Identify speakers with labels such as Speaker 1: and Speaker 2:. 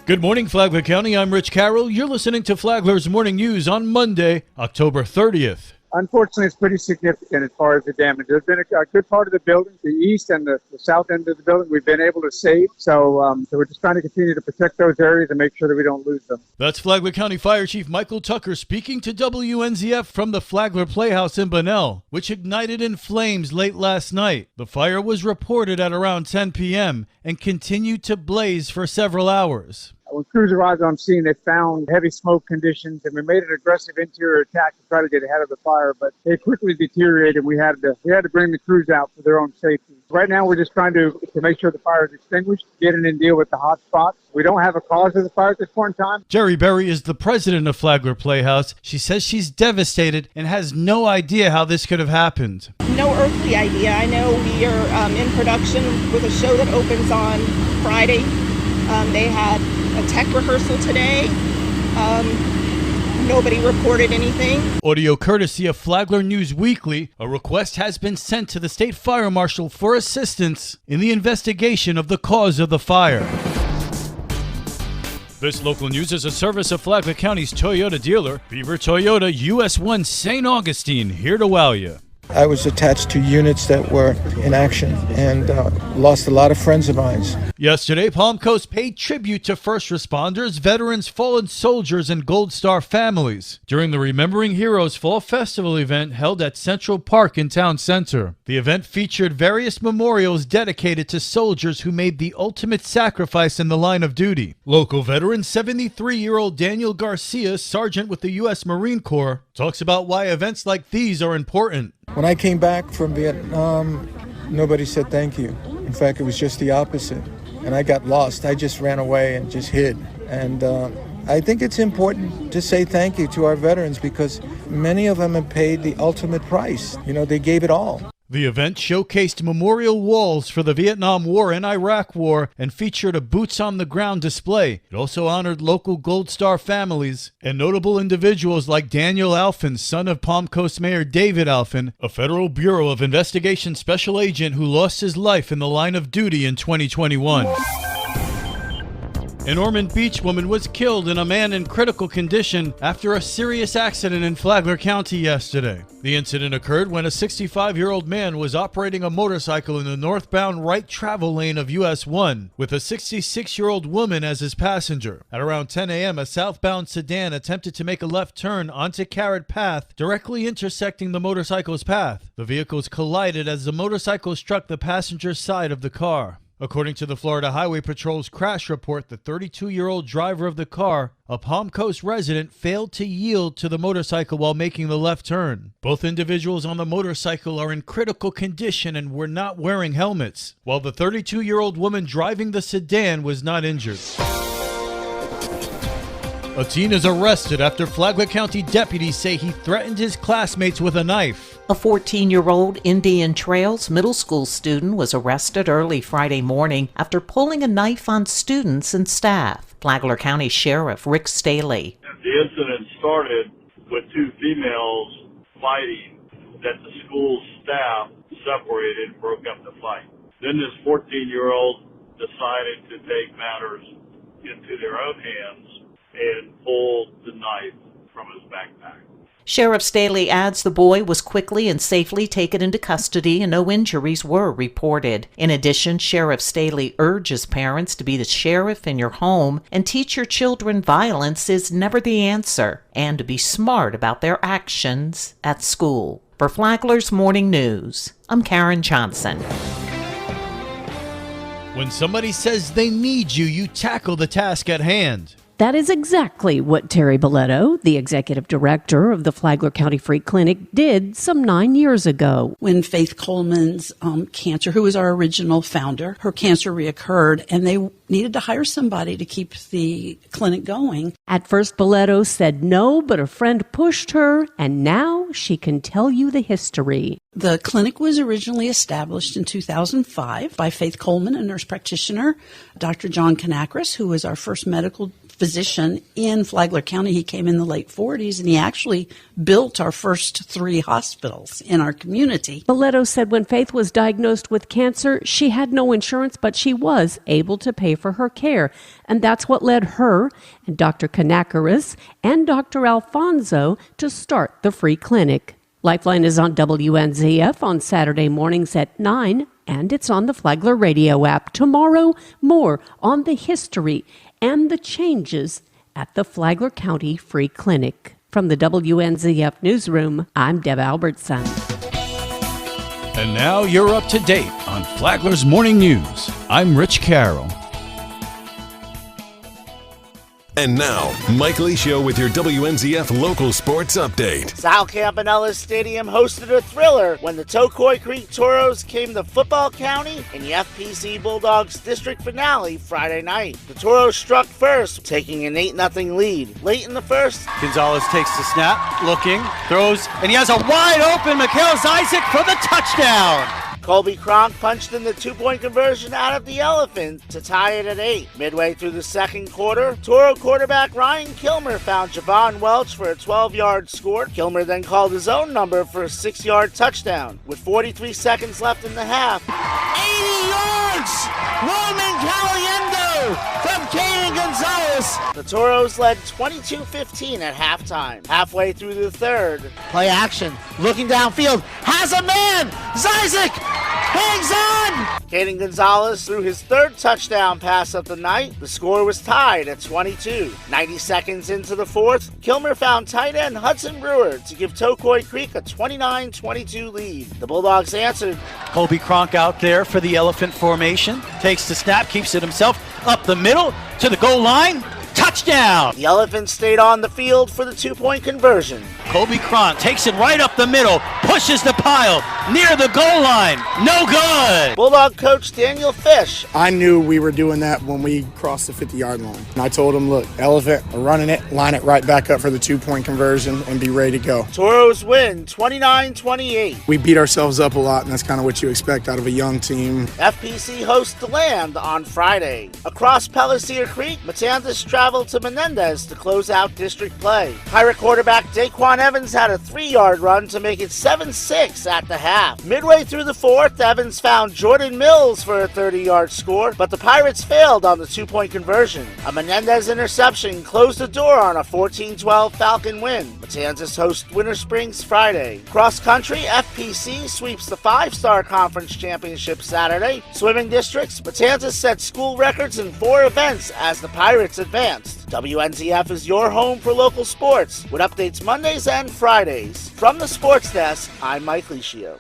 Speaker 1: Good morning, Flagler County. I'm Rich Carroll. You're listening to Flagler's Morning News on Monday, October 30th.
Speaker 2: Unfortunately, it's pretty significant as far as the damage. There's been a good part of the building, the east and the south end of the building, we've been able to save. So we're just trying to continue to protect those areas and make sure that we don't lose them.
Speaker 1: That's Flagler County Fire Chief Michael Tucker speaking to WNZF from the Flagler Playhouse in Bunnell, which ignited in flames late last night. The fire was reported at around 10 p.m. and continued to blaze for several hours.
Speaker 2: When crews arrived on scene, they found heavy smoke conditions, and we made an aggressive interior attack to try to get ahead of the fire, but they quickly deteriorated. We had to bring the crews out for their own safety. Right now, we're just trying to make sure the fire is extinguished, get in and deal with the hot spots. We don't have a cause of the fire at this point in time.
Speaker 1: Jerry Berry is the president of Flagler Playhouse. She says she's devastated and has no idea how this could have happened.
Speaker 3: No earthly idea. I know we are in production with a show that opens on Friday. They had a tech rehearsal today. Nobody reported anything.
Speaker 1: Audio courtesy of Flagler News Weekly, a request has been sent to the state fire marshal for assistance in the investigation of the cause of the fire. This local news is a service of Flagler County's Toyota dealer, Beaver Toyota US 1 St. Augustine, here to wow you.
Speaker 4: I was attached to units that were in action and lost a lot of friends of mine.
Speaker 1: Yesterday, Palm Coast paid tribute to first responders, veterans, fallen soldiers, and Gold Star families during the Remembering Heroes Fall Festival event held at Central Park in Town Center. The event featured various memorials dedicated to soldiers who made the ultimate sacrifice in the line of duty. Local veteran 73-year-old Daniel Garcia, sergeant with the U.S. Marine Corps, talks about why events like these are important.
Speaker 4: When I came back from Vietnam, nobody said thank you. In fact, it was just the opposite. And I got lost. I just ran away and just hid. And I think it's important to say thank you to our veterans because many of them have paid the ultimate price. You know, they gave it all.
Speaker 1: The event showcased memorial walls for the Vietnam War and Iraq War and featured a boots-on-the-ground display. It also honored local Gold Star families and notable individuals like Daniel Alphen, son of Palm Coast Mayor David Alphen, a Federal Bureau of Investigation special agent who lost his life in the line of duty in 2021. An Ormond Beach woman was killed and a man in critical condition after a serious accident in Flagler County yesterday. The incident occurred when a 65-year-old man was operating a motorcycle in the northbound right travel lane of US 1 with a 66-year-old woman as his passenger. At around 10 a.m., a southbound sedan attempted to make a left turn onto Carrot Path, directly intersecting the motorcycle's path. The vehicles collided as the motorcycle struck the passenger's side of the car. According to the Florida Highway Patrol's crash report, the 32-year-old driver of the car, a Palm Coast resident, failed to yield to the motorcycle while making the left turn. Both individuals on the motorcycle are in critical condition and were not wearing helmets, while the 32-year-old woman driving the sedan was not injured. A teen is arrested after Flagler County deputies say he threatened his classmates with a knife.
Speaker 5: A 14-year-old Indian Trails middle school student was arrested early Friday morning after pulling a knife on students and staff. Flagler County Sheriff Rick Staley.
Speaker 6: The incident started with two females fighting that the school staff separated and broke up the fight. Then this 14-year-old decided to take matters into their own hands and pulled the knife from his backpack.
Speaker 5: Sheriff Staley adds the boy was quickly and safely taken into custody and no injuries were reported. In addition, Sheriff Staley urges parents to be the sheriff in your home and teach your children violence is never the answer and to be smart about their actions at school. For Flagler's Morning News, I'm Karen Johnson.
Speaker 1: When somebody says they need you, you tackle the task at hand.
Speaker 7: That is exactly what Terry Boletto, the executive director of the Flagler County Free Clinic, did some 9 years ago.
Speaker 8: When Faith Coleman's cancer, who was our original founder, her cancer reoccurred, and they needed to hire somebody to keep the clinic going.
Speaker 7: At first, Boletto said no, but a friend pushed her, and now she can tell you the history.
Speaker 8: The clinic was originally established in 2005 by Faith Coleman, a nurse practitioner, Dr. John Kanakris, who was our first medical physician in Flagler County. He came in the late 40s, and he actually built our first 3 hospitals in our community.
Speaker 7: Boletto said when Faith was diagnosed with cancer, she had no insurance, but she was able to pay for her care. And that's what led her and Dr. Kanakaris and Dr. Alfonso to start the free clinic. Lifeline is on WNZF on Saturday mornings at 9, and it's on the Flagler radio app. Tomorrow, more on the history and the changes at the Flagler County Free Clinic. From the WNZF Newsroom, I'm Deb Albertson.
Speaker 1: And now you're up to date on Flagler's Morning News. I'm Rich Carroll.
Speaker 9: And now, Mike Lee Show with your WNZF local sports update.
Speaker 10: Sal Campanella Stadium hosted a thriller when the Tocoi Creek Toros came to Football County in the FPC Bulldogs district finale Friday night. The Toros struck first, taking an 8-0 lead. Late in the first,
Speaker 11: Gonzalez takes the snap, looking, throws, and he has a wide open Mikhail Isaac for the touchdown.
Speaker 10: Colby Cronk punched in the 2-point conversion out of the Elephant to tie it at 8. Midway through the second quarter, Toro quarterback Ryan Kilmer found Javon Welch for a 12-yard score. Kilmer then called his own number for a 6-yard touchdown. With 43 seconds left in the half, 80 yards! Roman Caliendo from Caden Gonzalez. The Toros led 22-15 at halftime. Halfway through the third, play action, looking downfield, has a man! Zizek! Hangs on! Caden Gonzalez threw his third touchdown pass of the night. The score was tied at 22. 90 seconds into the fourth, Kilmer found tight end Hudson Brewer to give Tocoi Creek a 29-22 lead. The Bulldogs answered.
Speaker 11: Colby Cronk out there for the elephant formation. Takes the snap, keeps it himself, up the middle, to the goal line. Touchdown!
Speaker 10: The Elephants stayed on the field for the 2-point conversion.
Speaker 11: Colby Cronk takes it right up the middle, pushes the pile, near the goal line. No good!
Speaker 10: Bulldog coach Daniel Fish.
Speaker 12: I knew we were doing that when we crossed the 50-yard line. And I told him, look, Elephant, we're running it, line it right back up for the 2-point conversion, and be ready to go.
Speaker 10: Toros win 29-28.
Speaker 12: We beat ourselves up a lot, and that's kind of what you expect out of a young team.
Speaker 10: FPC hosts DeLand on Friday. Across Pellisier Creek, Matanzas traveled to Menendez to close out district play. Pirate quarterback Daquan Evans had a 3-yard run to make it 7-6 at the half. Midway through the fourth, Evans found Jordan Mills for a 30-yard score, but the Pirates failed on the 2-point conversion. A Menendez interception closed the door on a 14-12 Falcon win. Matanzas host Winter Springs Friday. Cross country, FPC sweeps the 5-star conference championship Saturday. Swimming districts, Matanzas set school records in 4 events as the Pirates advanced. WNZF is your home for local sports with updates Mondays and Fridays. From the Sports Desk, I'm Mike Licio.